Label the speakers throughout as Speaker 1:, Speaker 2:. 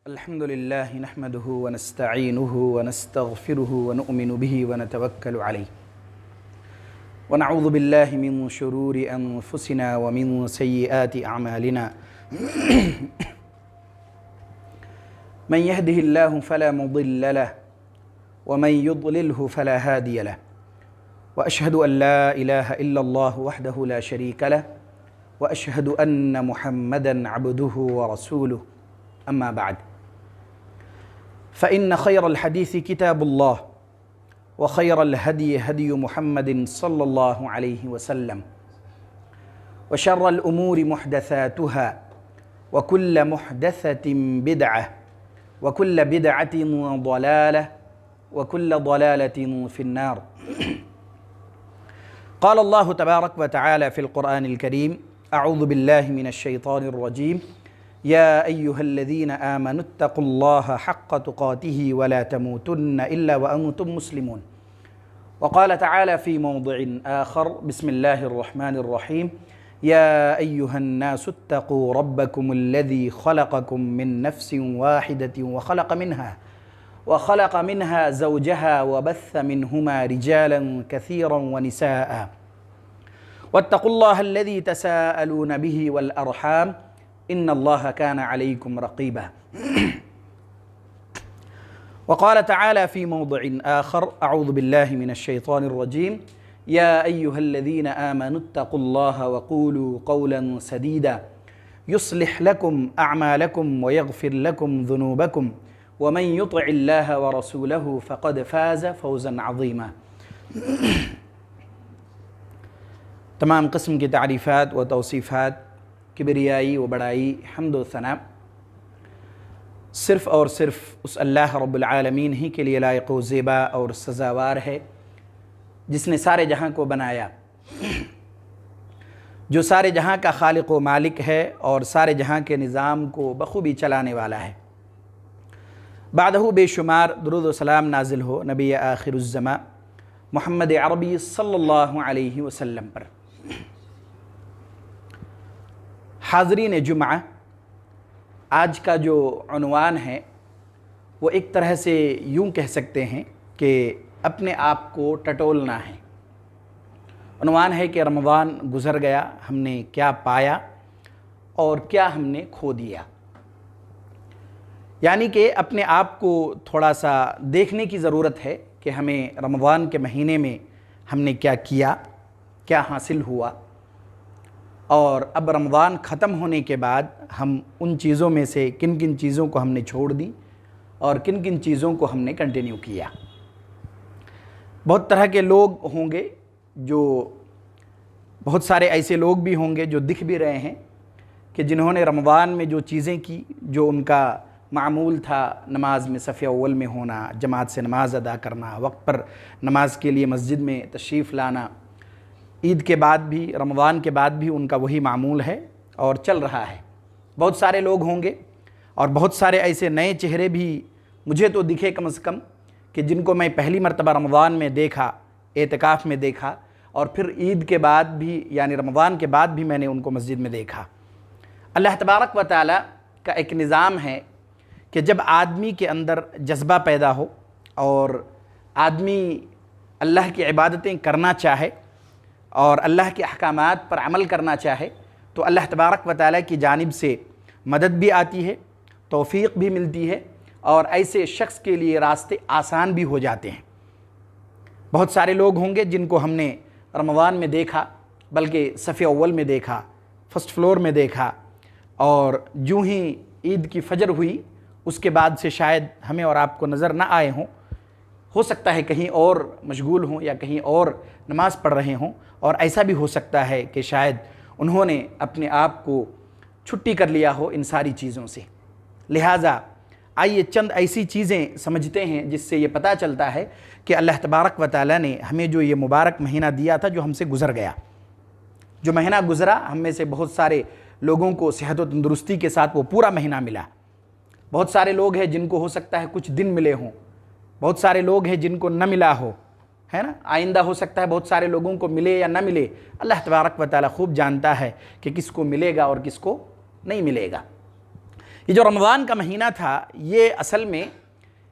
Speaker 1: الحمد لله نحمده ونستعينه ونستغفره ونؤمن به ونتوكل عليه ونعوذ بالله من شرور أنفسنا ومن سيئات أعمالنا من يهده الله فلا مضل له ومن يضلله فلا هادي له وأشهد أن لا إله إلا الله وحده لا شريك له وأشهد أن محمدًا عبده ورسوله أما بعد فإن خير الحديث كتاب الله وخير الهدي هدي محمد صلى الله عليه وسلم وشر الأمور محدثاتها وكل محدثة بدعة وكل بدعة ضلالة وكل ضلالة في النار قال الله تبارك وتعالى في القرآن الكريم أعوذ بالله من الشيطان الرجيم يا أيها الذين آمنوا اتقوا الله حق تقاته ولا تموتن إلا وأنتم مسلمون وقال تعالى في موضع آخر بسم الله الرحمن الرحيم يا أيها الناس اتقوا ربكم الذي خلقكم من نفس واحدة وخلق منها زوجها وبث منهما رجالا كثيرا ونساء واتقوا الله الذي تساءلون به والأرحام إن الله كان عليكم رقيبا وقال تعالى في موضع آخر أعوذ بالله من الشيطان الرجيم يا أيها الذين آمنوا اتقوا الله وقولوا قولا سديدا يصلح لكم أعمالكم ويغفر لكم ذنوبكم ومن يطع الله ورسوله فقد فاز فوزا عظيما تمام قسم کی تعریفات و توصیفات، کبریائی و بڑائی، حمد و ثنا صرف اور صرف اس اللہ رب العالمین ہی کے لیے لائق و زیبا اور سزاوار ہے جس نے سارے جہاں کو بنایا، جو سارے جہاں کا خالق و مالک ہے اور سارے جہاں کے نظام کو بخوبی چلانے والا ہے۔ بعدہ بے شمار درود و سلام نازل ہو نبی آخر الزماں محمد عربی صلی اللہ علیہ وسلم پر۔ حاضرین جمعہ، آج کا جو عنوان ہے وہ ایک طرح سے یوں کہہ سکتے ہیں کہ اپنے آپ کو ٹٹولنا ہے۔ عنوان ہے کہ رمضان گزر گیا، ہم نے کیا پایا اور کیا ہم نے کھو دیا، یعنی کہ اپنے آپ کو تھوڑا سا دیکھنے کی ضرورت ہے کہ ہمیں رمضان کے مہینے میں ہم نے کیا کیا، کیا حاصل ہوا، اور اب رمضان ختم ہونے کے بعد ہم ان چیزوں میں سے کن کن چیزوں کو ہم نے چھوڑ دی اور کن کن چیزوں کو ہم نے کنٹینیو کیا۔ بہت طرح کے لوگ ہوں گے، بہت سارے ایسے لوگ بھی ہوں گے جو دکھ بھی رہے ہیں کہ جنہوں نے رمضان میں جو چیزیں کی، جو ان کا معمول تھا، نماز میں صف اول میں ہونا، جماعت سے نماز ادا کرنا، وقت پر نماز کے لیے مسجد میں تشریف لانا، عید کے بعد بھی، رمضان کے بعد بھی ان کا وہی معمول ہے اور چل رہا ہے۔ بہت سارے لوگ ہوں گے اور بہت سارے ایسے نئے چہرے بھی مجھے تو دکھے کم از کم کہ جن کو میں پہلی مرتبہ رمضان میں دیکھا، اعتکاف میں دیکھا، اور پھر عید کے بعد بھی یعنی رمضان کے بعد بھی میں نے ان کو مسجد میں دیکھا۔ اللہ تبارک و تعالی کا ایک نظام ہے کہ جب آدمی کے اندر جذبہ پیدا ہو اور آدمی اللہ کی عبادتیں کرنا چاہے اور اللہ کے احکامات پر عمل کرنا چاہے تو اللہ تبارک و تعالی کی جانب سے مدد بھی آتی ہے، توفیق بھی ملتی ہے، اور ایسے شخص کے لیے راستے آسان بھی ہو جاتے ہیں۔ بہت سارے لوگ ہوں گے جن کو ہم نے رمضان میں دیکھا، بلکہ صف اول میں دیکھا، فرسٹ فلور میں دیکھا، اور جو ہی عید کی فجر ہوئی اس کے بعد سے شاید ہمیں اور آپ کو نظر نہ آئے ہوں، ہو سکتا ہے کہیں اور مشغول ہوں یا کہیں اور نماز پڑھ رہے ہوں، اور ایسا بھی ہو سکتا ہے کہ شاید انہوں نے اپنے آپ کو چھٹی کر لیا ہو ان ساری چیزوں سے۔ لہٰذا آئیے چند ایسی چیزیں سمجھتے ہیں جس سے یہ پتہ چلتا ہے کہ اللہ تبارک و تعالیٰ نے ہمیں جو یہ مبارک مہینہ دیا تھا، جو ہم سے گزر گیا، جو مہینہ گزرا، ہم میں سے بہت سارے لوگوں کو صحت و تندرستی کے ساتھ وہ پورا مہینہ ملا۔ بہت سارے لوگ ہیں جن کو ہو سکتا ہے کچھ دن ملے ہوں، بہت سارے لوگ ہیں جن کو نہ ملا ہو، ہے نا، آئندہ ہو سکتا ہے بہت سارے لوگوں کو ملے یا نہ ملے۔ اللہ تبارک و تعالیٰ خوب جانتا ہے کہ کس کو ملے گا اور کس کو نہیں ملے گا۔ یہ جو رمضان کا مہینہ تھا یہ اصل میں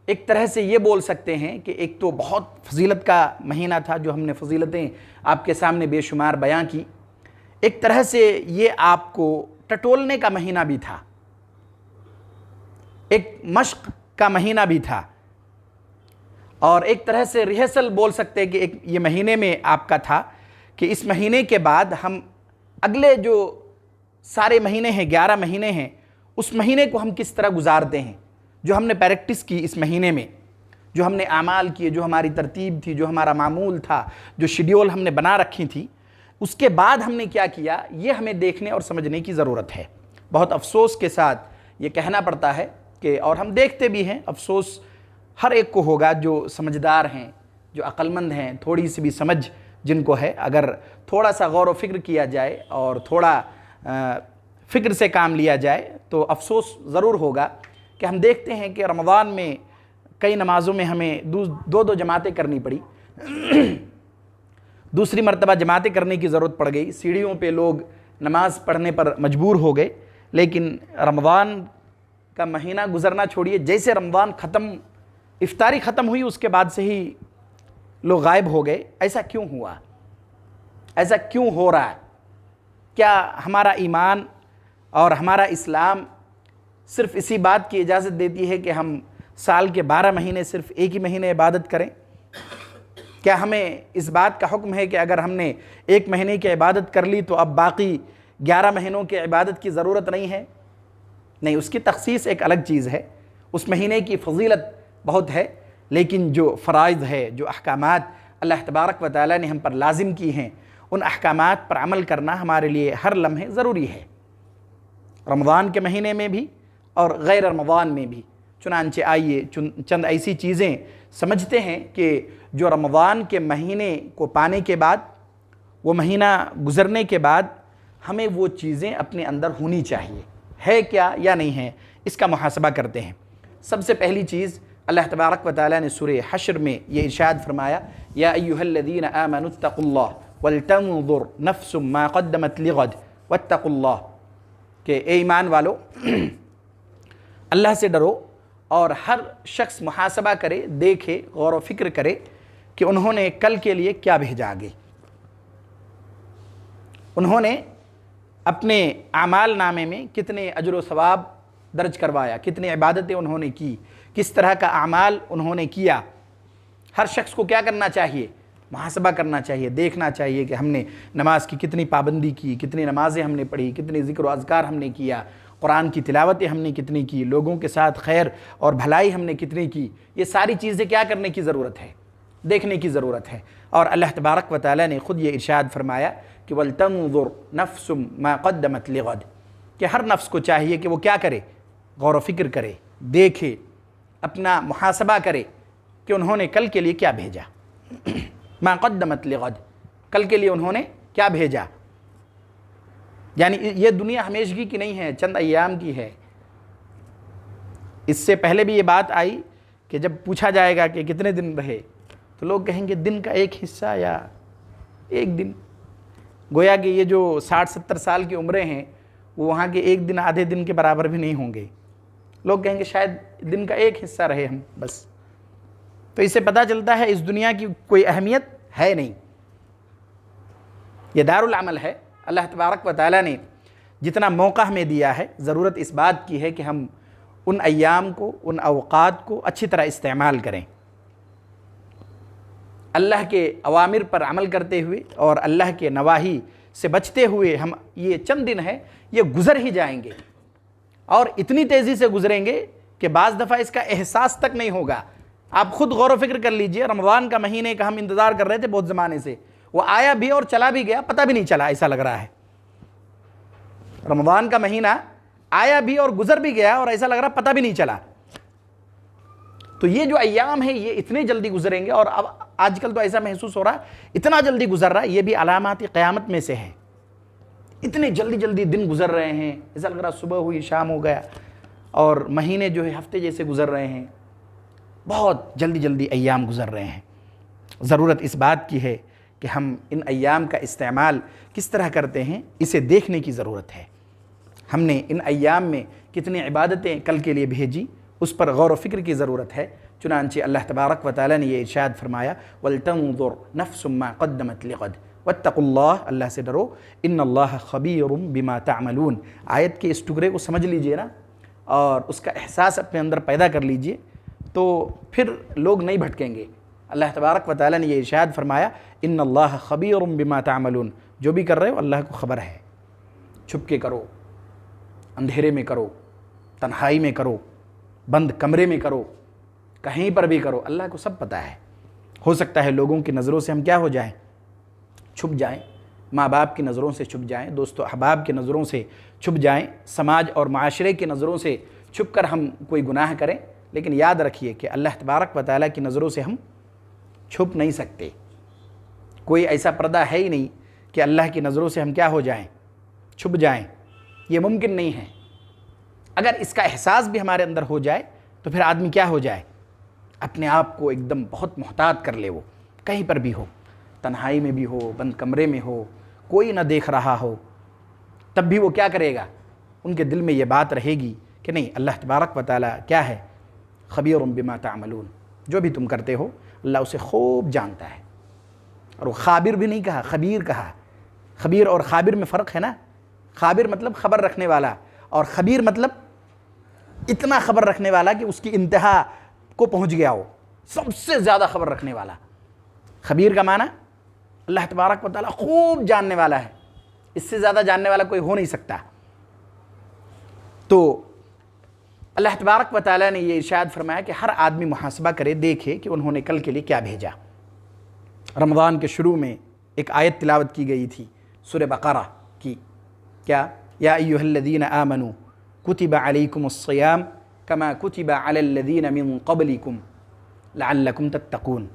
Speaker 1: ایک طرح سے یہ بول سکتے ہیں کہ ایک تو بہت فضیلت کا مہینہ تھا، جو ہم نے فضیلتیں آپ کے سامنے بے شمار بیان کی، ایک طرح سے یہ آپ کو ٹٹولنے کا مہینہ بھی تھا، ایک مشق کا مہینہ بھی تھا، اور ایک طرح سے ریہرسل بول سکتے ہیں کہ ایک یہ مہینے میں آپ کا تھا کہ اس مہینے کے بعد ہم اگلے جو سارے مہینے ہیں 11 مہینے ہیں اس مہینے کو ہم کس طرح گزارتے ہیں، جو ہم نے پریکٹس کی اس مہینے میں، جو ہم نے اعمال کیے، جو ہماری ترتیب تھی، جو ہمارا معمول تھا، جو شیڈیول ہم نے بنا رکھی تھی، اس کے بعد ہم نے کیا کیا، یہ ہمیں دیکھنے اور سمجھنے کی ضرورت ہے۔ بہت افسوس کے ساتھ یہ کہنا پڑتا ہے کہ، اور ہم دیکھتے بھی ہیں، افسوس ہر ایک کو ہوگا جو سمجھدار ہیں، جو عقل مند ہیں، تھوڑی سی بھی سمجھ جن کو ہے، اگر تھوڑا سا غور و فکر کیا جائے اور تھوڑا فکر سے کام لیا جائے تو افسوس ضرور ہوگا کہ ہم دیکھتے ہیں کہ رمضان میں کئی نمازوں میں ہمیں دو جماعتیں کرنی پڑی، دوسری مرتبہ جماعتیں کرنے کی ضرورت پڑ گئی، سیڑھیوں پہ لوگ نماز پڑھنے پر مجبور ہو گئے۔ لیکن رمضان کا مہینہ گزرنا چھوڑیے، جیسے رمضان افطاری ختم ہوئی اس کے بعد سے ہی لوگ غائب ہو گئے۔ ایسا کیوں ہوا؟ ایسا کیوں ہو رہا ہے؟ کیا ہمارا ایمان اور ہمارا اسلام صرف اسی بات کی اجازت دیتی ہے کہ ہم سال کے 12 مہینے صرف ایک ہی مہینے عبادت کریں؟ کیا ہمیں اس بات کا حکم ہے کہ اگر ہم نے ایک مہینے کی عبادت کر لی تو اب باقی 11 مہینوں کی عبادت کی ضرورت نہیں ہے؟ نہیں، اس کی تخصیص ایک الگ چیز ہے، اس مہینے کی فضیلت بہت ہے، لیکن جو فرائض ہے، جو احکامات اللہ تبارک و تعالیٰ نے ہم پر لازم کی ہیں، ان احکامات پر عمل کرنا ہمارے لیے ہر لمحے ضروری ہے، رمضان کے مہینے میں بھی اور غیر رمضان میں بھی۔ چنانچہ آئیے چند ایسی چیزیں سمجھتے ہیں کہ جو رمضان کے مہینے کو پانے کے بعد، وہ مہینہ گزرنے کے بعد ہمیں وہ چیزیں اپنے اندر ہونی چاہیے، ہے کیا یا نہیں ہے، اس کا محاسبہ کرتے ہیں۔ سب سے پہلی چیز اللہ تبارک و تعالیٰ نے سورہ حشر میں یہ ارشاد فرمایا، یا ایھا الذین آمنوا اتقوا اللہ ولتنظر نفس ما قدمت لغد واتقوا اللہ، کہ اے ایمان والو اللہ سے ڈرو اور ہر شخص محاسبہ کرے، دیکھے، غور و فکر کرے کہ انہوں نے کل کے لیے کیا بھیجا آگے، انہوں نے اپنے اعمال نامے میں کتنے اجر و ثواب درج کروایا، کتنی عبادتیں انہوں نے کی، کس طرح کا اعمال انہوں نے کیا۔ ہر شخص کو کیا کرنا چاہیے؟ محاسبہ کرنا چاہیے، دیکھنا چاہیے کہ ہم نے نماز کی کتنی پابندی کی، کتنی نمازیں ہم نے پڑھی، کتنی ذکر و اذکار ہم نے کیا، قرآن کی تلاوتیں ہم نے کتنی کی، لوگوں کے ساتھ خیر اور بھلائی ہم نے کتنی کی۔ یہ ساری چیزیں کیا کرنے کی ضرورت ہے؟ دیکھنے کی ضرورت ہے۔ اور اللہ تبارک و تعالیٰ نے خود یہ ارشاد فرمایا کہ وَلْتَنظُرْ نَفْسٌ مَا قَدَّمَتْ لِغَدٍ، کہ ہر نفس کو چاہیے کہ وہ کیا کرے؟ غور و فکر کرے، دیکھے، اپنا محاسبہ کرے کہ انہوں نے کل کے لیے کیا بھیجا، ما قدمت لغد، کل کے لیے انہوں نے کیا بھیجا۔ یعنی یہ دنیا ہمیشگی کی نہیں ہے، چند ایام کی ہے۔ اس سے پہلے بھی یہ بات آئی کہ جب پوچھا جائے گا کہ کتنے دن رہے تو لوگ کہیں گے دن کا ایک حصہ یا ایک دن، گویا کہ یہ جو 60-70 سال کی عمریں ہیں وہ وہاں کے ایک دن آدھے دن کے برابر بھی نہیں ہوں گے۔ لوگ کہیں گے شاید دن کا ایک حصہ رہے ہم بس۔ تو اس سے پتہ چلتا ہے اس دنیا کی کوئی اہمیت ہے نہیں، یہ دار العمل ہے۔ اللہ تبارک و تعالیٰ نے جتنا موقع ہمیں دیا ہے، ضرورت اس بات کی ہے کہ ہم ان ایام کو، ان اوقات کو اچھی طرح استعمال کریں، اللہ کے اوامر پر عمل کرتے ہوئے اور اللہ کے نواہی سے بچتے ہوئے۔ ہم یہ چند دن ہیں، یہ گزر ہی جائیں گے اور اتنی تیزی سے گزریں گے کہ بعض دفعہ اس کا احساس تک نہیں ہوگا۔ آپ خود غور و فکر کر لیجئے، رمضان کا مہینے کا ہم انتظار کر رہے تھے بہت زمانے سے، وہ آیا بھی اور چلا بھی گیا، پتہ بھی نہیں چلا، ایسا لگ رہا ہے۔ رمضان کا مہینہ آیا بھی اور گزر بھی گیا اور ایسا لگ رہا پتہ بھی نہیں چلا۔ تو یہ جو ایام ہیں یہ اتنے جلدی گزریں گے، اور اب آج کل تو ایسا محسوس ہو رہا ہے اتنا جلدی گزر رہا ہے، یہ بھی علامات قیامت میں سے ہے۔ اتنے جلدی جلدی دن گزر رہے ہیں، ایسا لگ رہا صبح ہوئی شام ہو گیا، اور مہینے جو ہے ہفتے جیسے گزر رہے ہیں، بہت جلدی جلدی ایام گزر رہے ہیں۔ ضرورت اس بات کی ہے کہ ہم ان ایام کا استعمال کس طرح کرتے ہیں، اسے دیکھنے کی ضرورت ہے۔ ہم نے ان ایام میں کتنی عبادتیں کل کے لیے بھیجی، اس پر غور و فکر کی ضرورت ہے۔ چنانچہ اللہ تبارک و تعالیٰ نے یہ ارشاد فرمایا وَلْتَنظُرْ نَفْسٌ مَّا قَدَّمَتْ لِغَدٍ وَاتَّقُوا اللَّهَ، اللہ سے ڈرو، ان اللہ خبیر بما تعملون۔ آیت کے اس ٹکڑے کو سمجھ لیجئے نا، اور اس کا احساس اپنے اندر پیدا کر لیجئے، تو پھر لوگ نہیں بھٹکیں گے۔ اللہ تبارک و تعالیٰ نے یہ ارشاد فرمایا ان اللہ خبیر بما تعملون، جو بھی کر رہے ہو اللہ کو خبر ہے۔ چھپ کے کرو، اندھیرے میں کرو، تنہائی میں کرو، بند کمرے میں کرو، کہیں پر بھی کرو، اللہ کو سب پتہ ہے۔ ہو سکتا ہے لوگوں کی نظروں سے ہم کیا ہو جائیں، چھپ جائیں، ماں باپ کی نظروں سے چھپ جائیں، دوست و احباب کی نظروں سے چھپ جائیں، سماج اور معاشرے کی نظروں سے چھپ کر ہم کوئی گناہ کریں، لیکن یاد رکھیے کہ اللہ تبارک و تعالیٰ کی نظروں سے ہم چھپ نہیں سکتے۔ کوئی ایسا پردہ ہے ہی نہیں کہ اللہ کی نظروں سے ہم کیا ہو جائیں، چھپ جائیں، یہ ممکن نہیں ہے۔ اگر اس کا احساس بھی ہمارے اندر ہو جائے تو پھر آدمی کیا ہو جائے، اپنے آپ کو ایک دم بہت محتاط کر لے، وہ کہیں پر بھی ہو، تنہائی میں بھی ہو، بند کمرے میں ہو، کوئی نہ دیکھ رہا ہو، تب بھی وہ کیا کرے گا، ان کے دل میں یہ بات رہے گی کہ نہیں، اللہ تبارک و تعالیٰ کیا ہے، خبیر بما تعملون، جو بھی تم کرتے ہو اللہ اسے خوب جانتا ہے۔ اور وہ خابر بھی نہیں کہا، خبیر کہا۔ خبیر اور خابر میں فرق ہے نا، خابر مطلب خبر رکھنے والا، اور خبیر مطلب اتنا خبر رکھنے والا کہ اس کی انتہا کو پہنچ گیا ہو، سب سے زیادہ خبر رکھنے والا۔ خبیر کا معنی اللہ تبارک و تعالیٰ خوب جاننے والا ہے، اس سے زیادہ جاننے والا کوئی ہو نہیں سکتا۔ تو اللہ تبارک و تعالیٰ نے یہ ارشاد فرمایا کہ ہر آدمی محاسبہ کرے، دیکھے کہ انہوں نے کل کے لیے کیا بھیجا۔ رمضان کے شروع میں ایک آیت تلاوت کی گئی تھی سورہ بقرہ کی، کیا؟ یا ایھا الذین آمنوا کتب علیکم الصیام کما کتب علی الذین من قبلکم لعلکم تتقون۔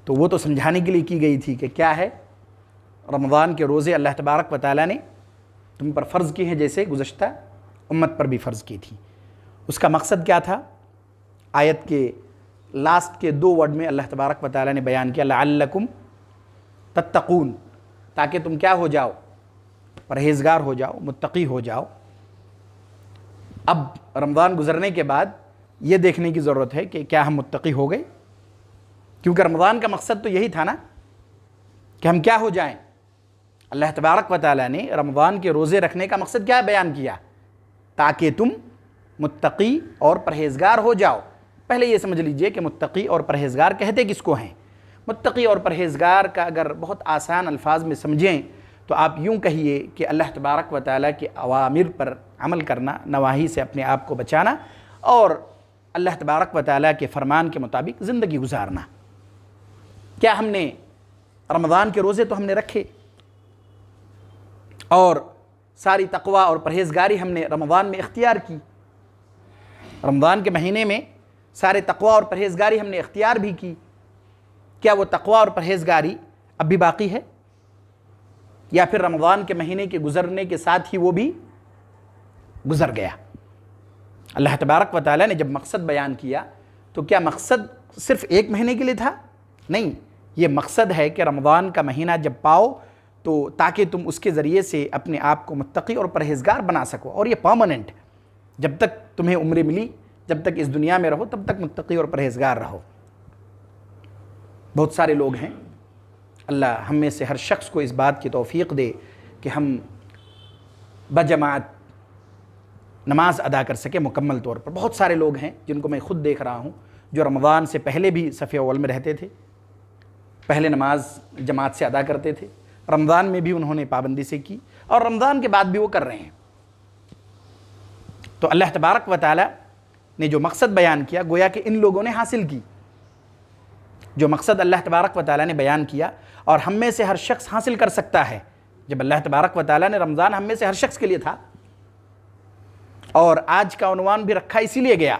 Speaker 1: تو وہ تو سمجھانے کے لیے کی گئی تھی کہ کیا ہے، رمضان کے روزے اللہ تبارک و تعالیٰ نے تم پر فرض کی ہیں جیسے گزشتہ امت پر بھی فرض کی تھی۔ اس کا مقصد کیا تھا؟ آیت کے لاسٹ کے 2 ورڈ میں اللہ تبارک و تعالیٰ نے بیان کیا لعلکم تتقون، تاکہ تم کیا ہو جاؤ، پرہیزگار ہو جاؤ، متقی ہو جاؤ۔ اب رمضان گزرنے کے بعد یہ دیکھنے کی ضرورت ہے کہ کیا ہم متقی ہو گئے، کیونکہ رمضان کا مقصد تو یہی تھا نا کہ ہم کیا ہو جائیں۔ اللہ تبارک و تعالیٰ نے رمضان کے روزے رکھنے کا مقصد کیا بیان کیا، تاکہ تم متقی اور پرہیزگار ہو جاؤ۔ پہلے یہ سمجھ لیجئے کہ متقی اور پرہیزگار کہتے کس کو ہیں۔ متقی اور پرہیزگار کا اگر بہت آسان الفاظ میں سمجھیں تو آپ یوں کہیے کہ اللہ تبارک و تعالیٰ کے اوامر پر عمل کرنا، نواہی سے اپنے آپ کو بچانا، اور اللہ تبارک و تعالیٰ کے فرمان کے مطابق زندگی گزارنا۔ کیا ہم نے رمضان کے روزے تو ہم نے رکھے، اور ساری تقوی اور پرہیزگاری ہم نے رمضان میں اختیار کی، رمضان کے مہینے میں سارے تقوی اور پرہیزگاری ہم نے اختیار بھی کی، کیا وہ تقوی اور پرہیزگاری اب بھی باقی ہے، یا پھر رمضان کے مہینے کے گزرنے کے ساتھ ہی وہ بھی گزر گیا؟ اللہ تبارک و تعالیٰ نے جب مقصد بیان کیا تو کیا مقصد صرف 1 مہینے کے لیے تھا؟ نہیں، یہ مقصد ہے کہ رمضان کا مہینہ جب پاؤ تو تاکہ تم اس کے ذریعے سے اپنے آپ کو متقی اور پرہیزگار بنا سکو، اور یہ پرماننٹ، جب تک تمہیں عمر ملی، جب تک اس دنیا میں رہو، تب تک متقی اور پرہیزگار رہو۔ بہت سارے لوگ ہیں، اللہ ہم میں سے ہر شخص کو اس بات کی توفیق دے کہ ہم بجماعت نماز ادا کر سکے مکمل طور پر۔ بہت سارے لوگ ہیں جن کو میں خود دیکھ رہا ہوں جو رمضان سے پہلے بھی صف اول میں رہتے تھے، پہلے نماز جماعت سے ادا کرتے تھے، رمضان میں بھی انہوں نے پابندی سے کی، اور رمضان کے بعد بھی وہ کر رہے ہیں۔ تو اللہ تبارک و تعالیٰ نے جو مقصد بیان کیا گویا کہ ان لوگوں نے حاصل کی، جو مقصد اللہ تبارک و تعالیٰ نے بیان کیا اور ہم میں سے ہر شخص حاصل کر سکتا ہے۔ جب اللہ تبارک و تعالیٰ نے رمضان ہم میں سے ہر شخص کے لیے تھا، اور آج کا عنوان بھی رکھا اسی لیے گیا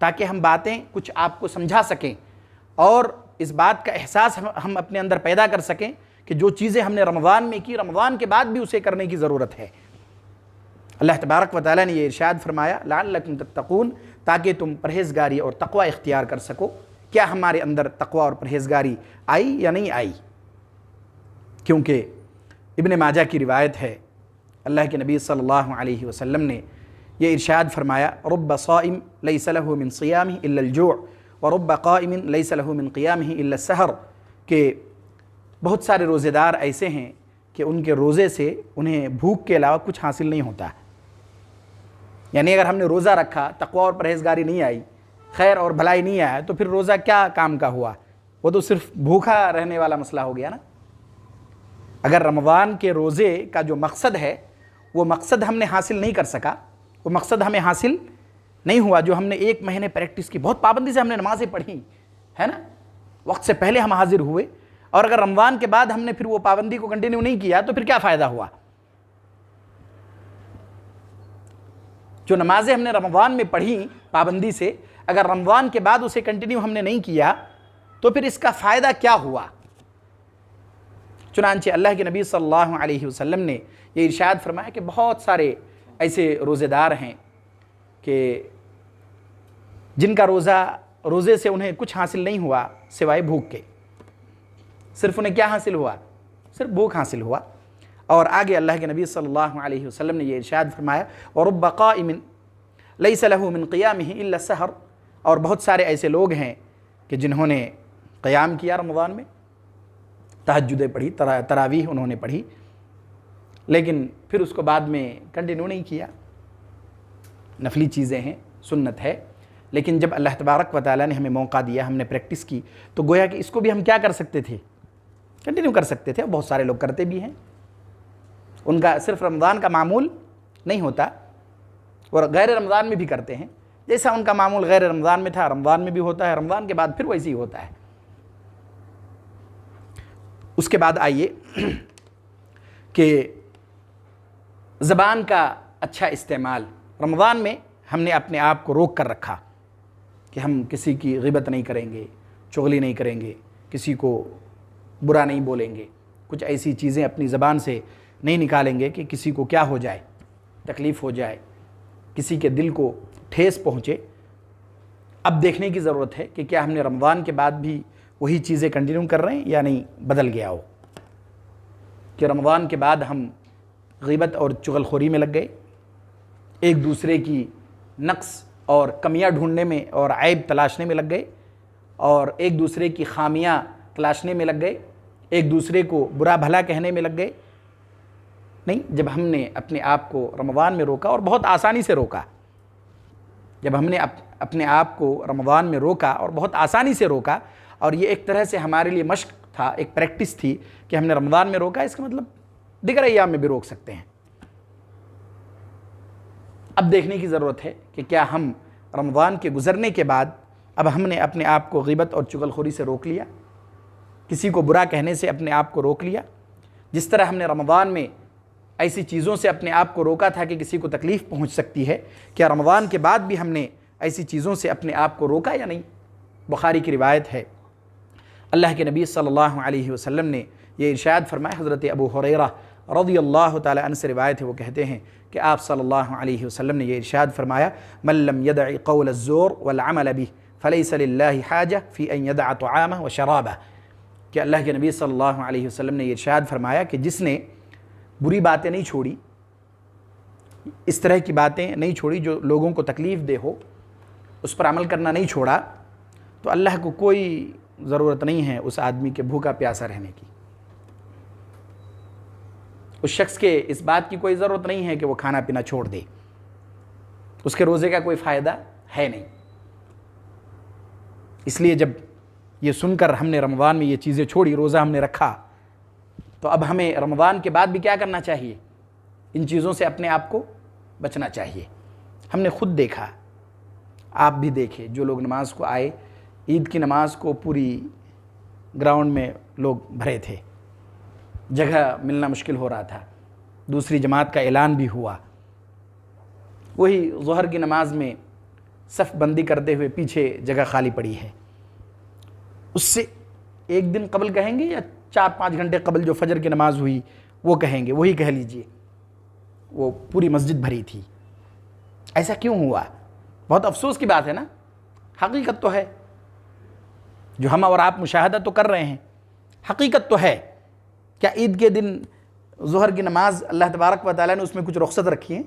Speaker 1: تاکہ ہم باتیں کچھ آپ کو سمجھا سکیں، اور اس بات کا احساس ہم اپنے اندر پیدا کر سکیں کہ جو چیزیں ہم نے رمضان میں کی، رمضان کے بعد بھی اسے کرنے کی ضرورت ہے۔ اللہ تبارک و تعالیٰ نے یہ ارشاد فرمایا لعلکم تتقون، تاکہ تم پرہیزگاری اور تقوی اختیار کر سکو۔ کیا ہمارے اندر تقوی اور پرہیزگاری آئی یا نہیں آئی؟ کیونکہ ابن ماجہ کی روایت ہے، اللہ کے نبی صلی اللہ علیہ وسلم نے یہ ارشاد فرمایا رب صائم لیس له من صیامہ الا الجوع ورب قائم لیس له من قیامہ الا السحر، کہ بہت سارے روزے دار ایسے ہیں کہ ان کے روزے سے انہیں بھوک کے علاوہ کچھ حاصل نہیں ہوتا۔ یعنی اگر ہم نے روزہ رکھا، تقوی اور پرہیزگاری نہیں آئی، خیر اور بھلائی نہیں آیا، تو پھر روزہ کیا کام کا ہوا؟ وہ تو صرف بھوکا رہنے والا مسئلہ ہو گیا نا۔ اگر رمضان کے روزے کا جو مقصد ہے وہ مقصد ہم نے حاصل نہیں کر سکا، وہ مقصد ہمیں حاصل نہیں ہوا جو ہم نے ایک مہینے پریکٹس کی، بہت پابندی سے ہم نے نمازیں پڑھی ہے نا، وقت سے پہلے ہم حاضر ہوئے، اور اگر رمضان کے بعد ہم نے پھر وہ پابندی کو کنٹینیو نہیں کیا تو پھر کیا فائدہ ہوا؟ جو نمازیں ہم نے رمضان میں پڑھی پابندی سے، اگر رمضان کے بعد اسے کنٹینیو ہم نے نہیں کیا تو پھر اس کا فائدہ کیا ہوا؟ چنانچہ اللہ کے نبی صلی اللہ علیہ وسلم نے یہ ارشاد فرمایا کہ بہت سارے ایسے روزے دار ہیں کہ جن کا روزے سے انہیں کچھ حاصل نہیں ہوا سوائے بھوک کے، صرف انہیں کیا حاصل ہوا؟ صرف بھوک حاصل ہوا۔ اور آگے اللہ کے نبی صلی اللہ علیہ وسلم نے یہ ارشاد فرمایا وَرُبَّ قَائِمٍ لَيْسَ لَهُ مِنْ قِيَامِهِ إِلَّا السَّحَرُ، اور بہت سارے ایسے لوگ ہیں کہ جنہوں نے قیام کیا رمضان میں، تہجدیں پڑھی، تراویح انہوں نے پڑھی، لیکن پھر اس کو بعد میں کنٹینیو نہیں کیا۔ نفلی چیزیں ہیں، سنت ہے، لیکن جب اللہ تبارک و تعالیٰ نے ہمیں موقع دیا، ہم نے پریکٹس کی، تو گویا کہ اس کو بھی ہم کیا کر سکتے تھے؟ کنٹینیو کر سکتے تھے، اور بہت سارے لوگ کرتے بھی ہیں۔ ان کا صرف رمضان کا معمول نہیں ہوتا، اور غیر رمضان میں بھی کرتے ہیں، جیسا ان کا معمول غیر رمضان میں تھا رمضان میں بھی ہوتا ہے، رمضان کے بعد پھر ویسے ہی ہوتا ہے۔ اس کے بعد آئیے کہ زبان کا اچھا استعمال۔ رمضان میں ہم نے اپنے آپ کو روک کر رکھا کہ ہم کسی کی غیبت نہیں کریں گے، چغلی نہیں کریں گے، کسی کو برا نہیں بولیں گے، کچھ ایسی چیزیں اپنی زبان سے نہیں نکالیں گے کہ کسی کو کیا ہو جائے، تکلیف ہو جائے، کسی کے دل کو ٹھیس پہنچے۔ اب دیکھنے کی ضرورت ہے کہ کیا ہم نے رمضان کے بعد بھی وہی چیزیں کنٹینیو کر رہے ہیں یا نہیں بدل گیا ہو، کہ رمضان کے بعد ہم غیبت اور چغل خوری میں لگ گئے، ایک دوسرے کی نقص اور کمیاں ڈھونڈنے میں اور عیب تلاشنے میں لگ گئے، اور ایک دوسرے کی خامیاں تلاشنے میں لگ گئے، ایک دوسرے کو برا بھلا کہنے میں لگ گئے۔ نہیں، جب ہم نے اپنے آپ کو رمضان میں روکا، اور بہت آسانی سے روکا، جب ہم نے اپنے آپ کو رمضان میں روکا اور بہت آسانی سے روکا، اور یہ ایک طرح سے ہمارے لیے مشق تھا، ایک پریکٹس تھی کہ ہم نے رمضان میں روکا، اس کا مطلب دیگر ایام میں بھی روک سکتے ہیں۔ اب دیکھنے کی ضرورت ہے کہ کیا ہم رمضان کے گزرنے کے بعد اب ہم نے اپنے آپ کو غیبت اور چغل خوری سے روک لیا، کسی کو برا کہنے سے اپنے آپ کو روک لیا، جس طرح ہم نے رمضان میں ایسی چیزوں سے اپنے آپ کو روکا تھا کہ کسی کو تکلیف پہنچ سکتی ہے، کیا رمضان کے بعد بھی ہم نے ایسی چیزوں سے اپنے آپ کو روکا یا نہیں؟ بخاری کی روایت ہے، اللہ کے نبی صلی اللہ علیہ وسلم نے یہ ارشاد فرمایا، حضرت ابو ہریرہ رضی اللہ تعالی عنہ سے روایت ہے، وہ کہتے ہیں کہ آپ صلی اللہ علیہ وسلم نے یہ ارشاد فرمایا من لم يدع قول الزور والعمل به فليس لله حاجة في ان يدع طعامه وشرابه، کہ اللہ کے نبی صلی اللہ علیہ وسلم نے یہ ارشاد فرمایا کہ جس نے بری باتیں نہیں چھوڑی، اس طرح کی باتیں نہیں چھوڑی جو لوگوں کو تکلیف دے ہو، اس پر عمل کرنا نہیں چھوڑا، تو اللہ کو کوئی ضرورت نہیں ہے اس آدمی کے بھوکا پیاسا رہنے کی، اس شخص کے اس بات کی کوئی ضرورت نہیں ہے کہ وہ کھانا پینا چھوڑ دے، اس کے روزے کا کوئی فائدہ ہے نہیں۔ اس لیے جب یہ سن کر ہم نے رمضان میں یہ چیزیں چھوڑی، روزہ ہم نے رکھا، تو اب ہمیں رمضان کے بعد بھی کیا کرنا چاہیے؟ ان چیزوں سے اپنے آپ کو بچنا چاہیے۔ ہم نے خود دیکھا، آپ بھی دیکھے، جو لوگ نماز کو آئے، عید کی نماز کو پوری گراؤنڈ میں لوگ بھرے تھے، جگہ ملنا مشکل ہو رہا تھا، دوسری جماعت کا اعلان بھی ہوا، وہی ظہر کی نماز میں صف بندی کرتے ہوئے پیچھے جگہ خالی پڑی ہے، اس سے ایک دن قبل کہیں گے یا 4-5 گھنٹے قبل جو فجر کی نماز ہوئی وہ کہیں گے، وہی کہہ لیجئے، وہ پوری مسجد بھری تھی۔ ایسا کیوں ہوا؟ بہت افسوس کی بات ہے نا، حقیقت تو ہے، جو ہم اور آپ مشاہدہ تو کر رہے ہیں، حقیقت تو ہے۔ کیا عید کے دن ظہر کی نماز اللہ تبارک و تعالیٰ نے اس میں کچھ رخصت رکھی ہیں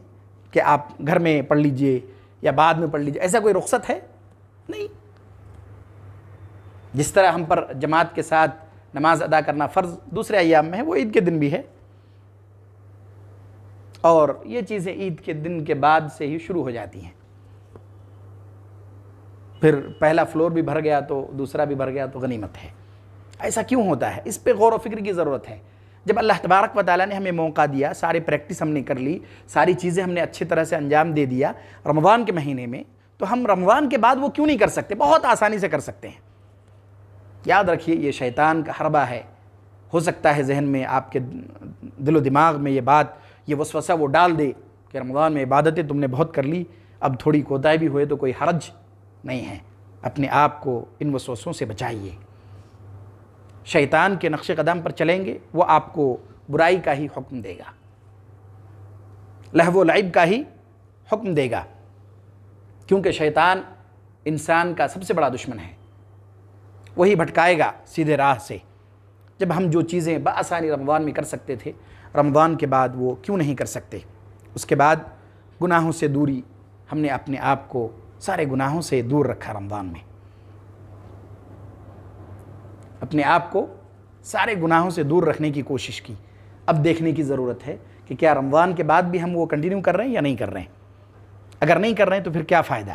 Speaker 1: کہ آپ گھر میں پڑھ لیجئے یا بعد میں پڑھ لیجئے، ایسا کوئی رخصت ہے نہیں۔ جس طرح ہم پر جماعت کے ساتھ نماز ادا کرنا فرض دوسرے ایام میں ہے، وہ عید کے دن بھی ہے، اور یہ چیزیں عید کے دن کے بعد سے ہی شروع ہو جاتی ہیں۔ پھر پہلا فلور بھی بھر گیا تو دوسرا بھی بھر گیا تو غنیمت ہے۔ ایسا کیوں ہوتا ہے؟ اس پہ غور و فکر کی ضرورت ہے۔ جب اللہ تبارک و تعالیٰ نے ہمیں موقع دیا، سارے پریکٹس ہم نے کر لی، ساری چیزیں ہم نے اچھی طرح سے انجام دے دیا رمضان کے مہینے میں، تو ہم رمضان کے بعد وہ کیوں نہیں کر سکتے؟ بہت آسانی سے کر سکتے ہیں۔ یاد رکھیے یہ شیطان کا حربہ ہے۔ ہو سکتا ہے ذہن میں آپ کے دل و دماغ میں یہ بات، یہ وسوسہ وہ ڈال دے کہ رمضان میں عبادتیں تم نے بہت کر لی، اب تھوڑی کوتاہی بھی ہوئے تو کوئی حرج نہیں ہے۔ اپنے آپ کو ان وسوسوں سے بچائیے۔ شیطان کے نقش قدم پر چلیں گے، وہ آپ کو برائی کا ہی حکم دے گا، لہو و لعب کا ہی حکم دے گا، کیونکہ شیطان انسان کا سب سے بڑا دشمن ہے۔ وہی بھٹکائے گا سیدھے راہ سے۔ جب ہم جو چیزیں بآسانی رمضان میں کر سکتے تھے، رمضان کے بعد وہ کیوں نہیں کر سکتے؟ اس کے بعد گناہوں سے دوری، ہم نے اپنے آپ کو سارے گناہوں سے دور رکھا رمضان میں، اپنے آپ کو سارے گناہوں سے دور رکھنے کی کوشش کی۔ اب دیکھنے کی ضرورت ہے کہ کیا رمضان کے بعد بھی ہم وہ کنٹینیو کر رہے ہیں یا نہیں کر رہے ہیں۔ اگر نہیں کر رہے ہیں تو پھر کیا فائدہ؟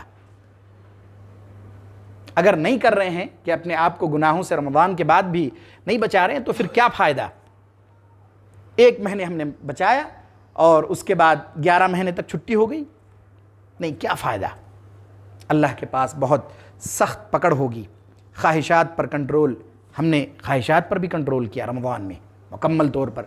Speaker 1: اگر نہیں کر رہے ہیں کہ اپنے آپ کو گناہوں سے رمضان کے بعد بھی نہیں بچا رہے ہیں تو پھر کیا فائدہ؟ ایک مہینے ہم نے بچایا اور اس کے بعد 11 مہینے تک چھٹی ہو گئی، نہیں، کیا فائدہ؟ اللہ کے پاس بہت سخت پکڑ ہوگی۔ خواہشات پر کنٹرول، ہم نے خواہشات پر بھی کنٹرول کیا رمضان میں مکمل طور پر،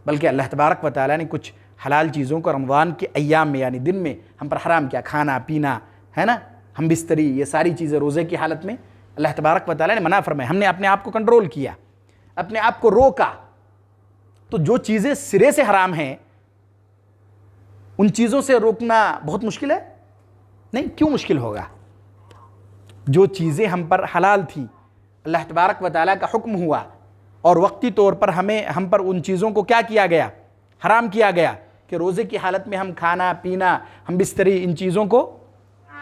Speaker 1: بلکہ اللہ تبارک و تعالیٰ نے کچھ حلال چیزوں کو رمضان کے ایام میں یعنی دن میں ہم پر حرام کیا، کھانا پینا، ہے نا، ہم بستری، یہ ساری چیزیں روزے کی حالت میں اللہ تبارک و تعالیٰ نے منع فرمایا۔ ہم نے اپنے آپ کو کنٹرول کیا، اپنے آپ کو روکا۔ تو جو چیزیں سرے سے حرام ہیں ان چیزوں سے روکنا بہت مشکل ہے؟ نہیں، کیوں مشکل ہوگا؟ جو چیزیں ہم پر حلال تھیں، اللہ تبارک و تعالیٰ کا حکم ہوا اور وقتی طور پر ہم پر ان چیزوں کو کیا کیا گیا؟ حرام کیا گیا کہ روزے کی حالت میں ہم کھانا پینا، ہم بستری، ان چیزوں کو،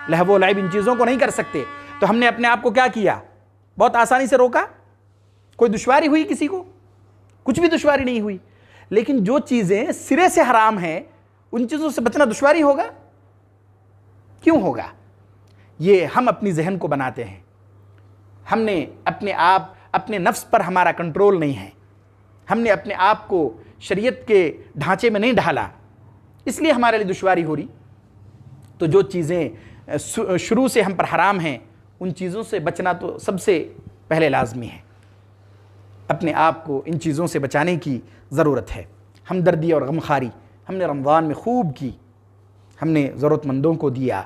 Speaker 1: لہو و لعب، ان چیزوں کو نہیں کر سکتے۔ تو ہم نے اپنے آپ کو کیا کیا؟ بہت آسانی سے روکا۔ کوئی دشواری ہوئی کسی کو؟ کچھ بھی دشواری نہیں ہوئی۔ لیکن جو چیزیں سرے سے حرام ہیں ان چیزوں سے بچنا دشواری ہوگا؟ کیوں ہوگا؟ یہ ہم اپنی ذہن کو بناتے ہیں۔ ہم نے اپنے نفس پر ہمارا کنٹرول نہیں ہے، ہم نے اپنے آپ کو شریعت کے ڈھانچے میں نہیں ڈھالا، اس لیے ہمارے لیے دشواری ہو رہی۔ تو جو چیزیں شروع سے ہم پر حرام ہیں ان چیزوں سے بچنا تو سب سے پہلے لازمی ہے۔ اپنے آپ کو ان چیزوں سے بچانے کی ضرورت ہے۔ ہمدردی اور غمخواری ہم نے رمضان میں خوب کی، ہم نے ضرورت مندوں کو دیا،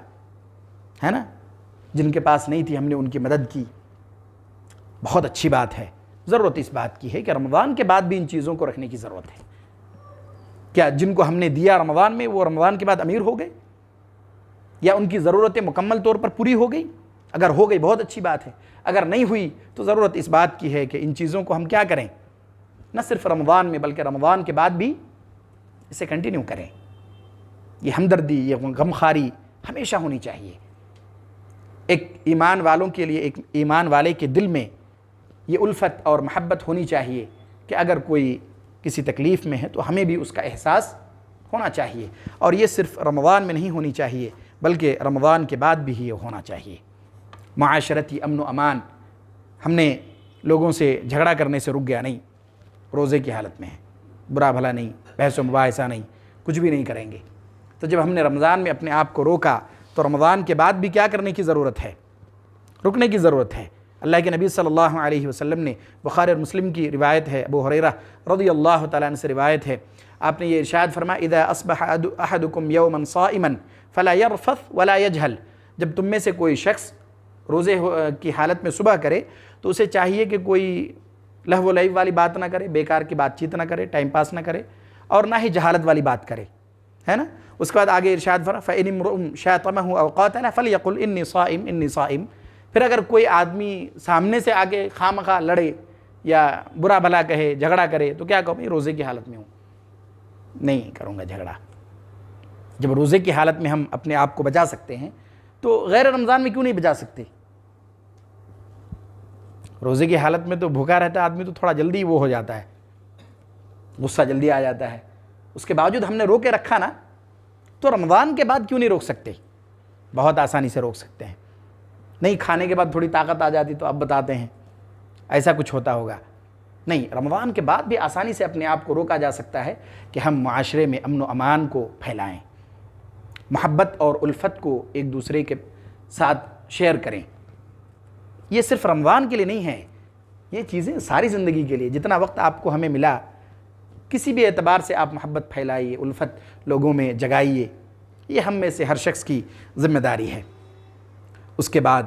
Speaker 1: ہے نا، جن کے پاس نہیں تھی ہم نے ان کی مدد کی، بہت اچھی بات ہے۔ ضرورت اس بات کی ہے کہ رمضان کے بعد بھی ان چیزوں کو رکھنے کی ضرورت ہے۔ کیا جن کو ہم نے دیا رمضان میں وہ رمضان کے بعد امیر ہو گئے، یا ان کی ضرورتیں مکمل طور پر پوری ہو گئی؟ اگر ہو گئی بہت اچھی بات ہے، اگر نہیں ہوئی تو ضرورت اس بات کی ہے کہ ان چیزوں کو ہم کیا کریں، نہ صرف رمضان میں بلکہ رمضان کے بعد بھی اسے کنٹینیو کریں۔ یہ ہمدردی، یہ غمخواری ہمیشہ ہونی چاہیے۔ ایک ایمان والوں کے لیے، ایک ایمان والے کے دل میں یہ الفت اور محبت ہونی چاہیے کہ اگر کوئی کسی تکلیف میں ہے تو ہمیں بھی اس کا احساس ہونا چاہیے، اور یہ صرف رمضان میں نہیں ہونی چاہیے بلکہ رمضان کے بعد بھی یہ ہونا چاہیے۔ معاشرتی امن و امان، ہم نے لوگوں سے جھگڑا کرنے سے رک گیا نہیں، روزے کی حالت میں ہے، برا بھلا نہیں، بحث و مباحثہ نہیں، کچھ بھی نہیں کریں گے۔ تو جب ہم نے رمضان میں اپنے آپ کو روکا تو رمضان کے بعد بھی کیا کرنے کی ضرورت ہے؟ رکنے کی ضرورت ہے۔ اللہ کے نبی صلی اللہ علیہ وسلم نے، بخاری اور مسلم کی روایت ہے، ابو ہریرہ رضی اللہ تعالیٰ عنہ سے روایت ہے، آپ نے یہ ارشاد فرمایا، اذا اصبح احدکم یوما صائما فلا يرفث ولا يجهل، جب تم میں سے کوئی شخص روزے کی حالت میں صبح کرے تو اسے چاہیے کہ کوئی لہو و لعب والی بات نہ کرے، بیکار کی بات چیت نہ کرے، ٹائم پاس نہ کرے، اور نہ ہی جہالت والی بات کرے، ہے نا۔ اس کے بعد آگے ارشاد فرمایا فإن امرؤ شاتمه او قاتله فليقل انی صائم انی صائم، پھر اگر کوئی آدمی سامنے سے آگے خواہ مخواہ لڑے یا برا بھلا کہے، جھگڑا کرے تو کیا کہو، میں روزے کی حالت میں ہوں، نہیں کروں گا جھگڑا۔ جب روزے کی حالت میں ہم اپنے آپ کو بچا سکتے ہیں تو غیر رمضان میں کیوں نہیں بچا سکتے؟ روزے کی حالت میں تو بھوکا رہتا ہے آدمی تو تھوڑا جلدی وہ ہو جاتا ہے، غصہ جلدی آ جاتا ہے، اس کے باوجود ہم نے روکے رکھا نا، تو رمضان کے بعد کیوں نہیں روک سکتے؟ بہت آسانی سے روک سکتے ہیں۔ نہیں کھانے کے بعد تھوڑی طاقت آ جاتی تو اب بتاتے ہیں ایسا کچھ ہوتا ہوگا، نہیں، رمضان کے بعد بھی آسانی سے اپنے آپ کو روکا جا سکتا ہے کہ ہم معاشرے میں امن و امان کو پھیلائیں، محبت اور الفت کو ایک دوسرے کے ساتھ شیئر کریں۔ یہ صرف رمضان کے لیے نہیں ہے، یہ چیزیں ساری زندگی کے لیے، جتنا وقت آپ کو ہمیں ملا کسی بھی اعتبار سے آپ محبت پھیلائیے، الفت لوگوں میں جگائیے، یہ ہم میں سے ہر شخص کی ذمہ داری ہے۔ اس کے بعد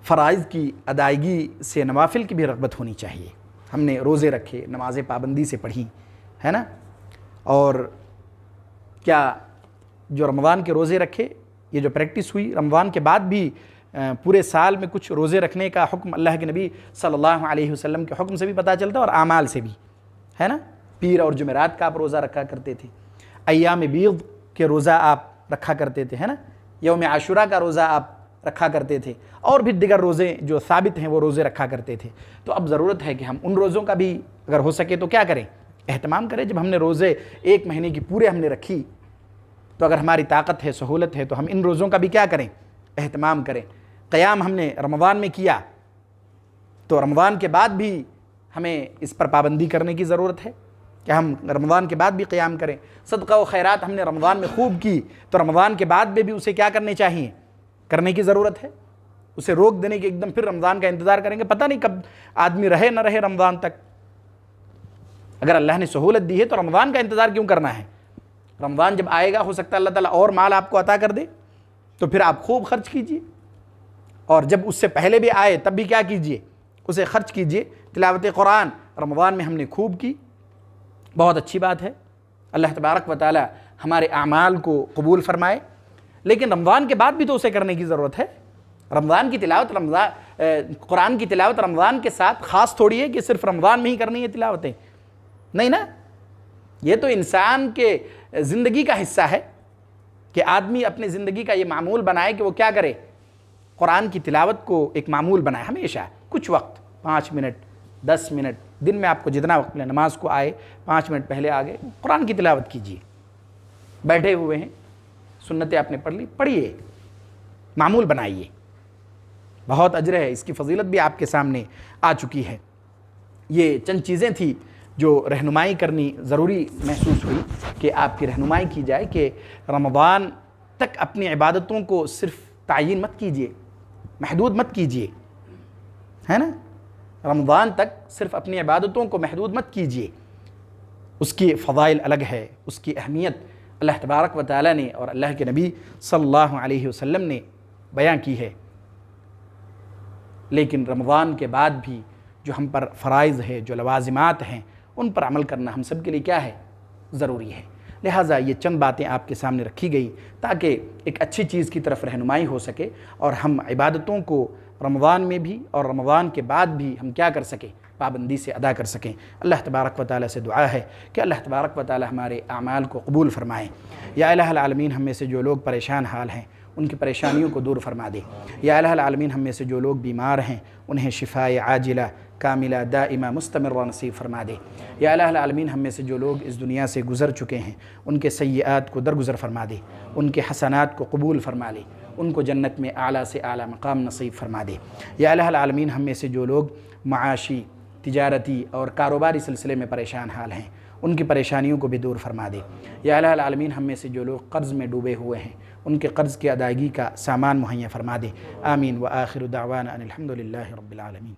Speaker 1: فرائض کی ادائیگی سے نوافل کی بھی رغبت ہونی چاہیے۔ ہم نے روزے رکھے، نمازیں پابندی سے پڑھی، ہے نا، اور کیا جو رمضان کے روزے رکھے، یہ جو پریکٹس ہوئی، رمضان کے بعد بھی پورے سال میں کچھ روزے رکھنے کا حکم اللہ کے نبی صلی اللہ علیہ وسلم کے حکم سے بھی پتہ چلتا ہے اور اعمال سے بھی، ہے نا۔ پیر اور جمعرات کا آپ روزہ رکھا کرتے تھے، ایام بیض کے روزہ آپ رکھا کرتے تھے، ہے نا، یوم عاشوراء کا روزہ آپ رکھا کرتے تھے، اور بھی دیگر روزے جو ثابت ہیں وہ روزے رکھا کرتے تھے۔ تو اب ضرورت ہے کہ ہم ان روزوں کا بھی اگر ہو سکے تو کیا کریں؟ اہتمام کریں۔ جب ہم نے روزے ایک مہینے کی پورے ہم نے رکھی تو اگر ہماری طاقت ہے، سہولت ہے، تو ہم ان روزوں کا بھی کیا کریں؟ اہتمام کریں۔ قیام ہم نے رمضان میں کیا تو رمضان کے بعد بھی ہمیں اس پر پابندی کرنے کی ضرورت ہے کہ ہم رمضان کے بعد بھی قیام کریں۔ صدقہ و خیرات ہم نے رمضان میں خوب کی تو رمضان کے بعد بھی اسے کیا کرنے چاہیے؟ کرنے کی ضرورت ہے۔ اسے روک دینے کے ایک دم پھر رمضان کا انتظار کریں گے، پتہ نہیں کب آدمی رہے نہ رہے رمضان تک۔ اگر اللہ نے سہولت دی ہے تو رمضان کا انتظار کیوں کرنا ہے؟ رمضان جب آئے گا ہو سکتا ہے اللہ تعالیٰ اور مال آپ کو عطا کر دے، تو پھر آپ خوب خرچ کیجئے، اور جب اس سے پہلے بھی آئے تب بھی کیا کیجئے؟ اسے خرچ کیجئے۔ تلاوت قرآن رمضان میں ہم نے خوب کی، بہت اچھی بات ہے، اللہ تبارک و تعالی ہمارے اعمال کو قبول فرمائے، لیکن رمضان کے بعد بھی تو اسے کرنے کی ضرورت ہے۔ رمضان کی تلاوت، قرآن کی تلاوت رمضان کے ساتھ خاص تھوڑی ہے کہ صرف رمضان میں ہی کرنی ہے تلاوتیں، نہیں نا، یہ تو انسان کے زندگی کا حصہ ہے کہ آدمی اپنی زندگی کا یہ معمول بنائے کہ وہ کیا کرے؟ قرآن کی تلاوت کو ایک معمول بنائے، ہمیشہ کچھ وقت، 5 منٹ 10 منٹ، دن میں آپ کو جتنا وقت ملے، نماز کو آئے 5 منٹ پہلے آگے قرآن کی تلاوت کیجیے۔ بیٹھے ہوئے ہیں، سنتیں آپ نے پڑھ لی، پڑھیے، معمول بنائیے، بہت اجر ہے، اس کی فضیلت بھی آپ کے سامنے آ چکی ہے۔ یہ چند چیزیں تھیں جو رہنمائی کرنی ضروری محسوس ہوئی کہ آپ کی رہنمائی کی جائے کہ رمضان تک اپنی عبادتوں کو صرف تعین مت کیجیے، محدود مت کیجیے، ہے نا، رمضان تک صرف اپنی عبادتوں کو محدود مت کیجیے، اس کی فضائل الگ ہے، اس کی اہمیت اللہ تبارک و تعالیٰ نے اور اللہ کے نبی صلی اللہ علیہ وسلم نے بیان کی ہے، لیکن رمضان کے بعد بھی جو ہم پر فرائض ہے، جو لوازمات ہیں، ان پر عمل کرنا ہم سب کے لیے کیا ہے؟ ضروری ہے۔ لہٰذا یہ چند باتیں آپ کے سامنے رکھی گئی تاکہ ایک اچھی چیز کی طرف رہنمائی ہو سکے اور ہم عبادتوں کو رمضان میں بھی اور رمضان کے بعد بھی ہم کیا کر سکیں؟ پابندی سے ادا کر سکیں۔ اللہ تبارک و تعالیٰ سے دعا ہے کہ اللہ تبارک و تعالیٰ ہمارے اعمال کو قبول فرمائے۔ یا الہ العالمین، ہم میں سے جو لوگ پریشان حال ہیں ان کی پریشانیوں کو دور فرما دے۔ یا الہ العالمین، ہم میں سے جو لوگ بیمار ہیں انہیں شفائے عاجلہ کاملہ دائمہ مستمرہ نصیب فرما دے۔ یا الہ العالمین، ہم میں سے جو لوگ اس دنیا سے گزر چکے ہیں ان کے سیئات کو درگزر فرما دے، ان کے حسنات کو قبول فرما لے، ان کو جنت میں اعلیٰ سے اعلیٰ مقام نصیب فرما دے۔ یا الہ العالمین، ہم میں سے جو لوگ معاشی، تجارتی اور کاروباری سلسلے میں پریشان حال ہیں ان کی پریشانیوں کو بھی دور فرما دے۔ یا الہ العالمین، ہم میں سے جو لوگ قرض میں ڈوبے ہوئے ہیں ان کے قرض کی ادائیگی کا سامان مہیا فرما دے۔ آمین۔ وآخر دعوانا ان الحمد للہ رب العالمین۔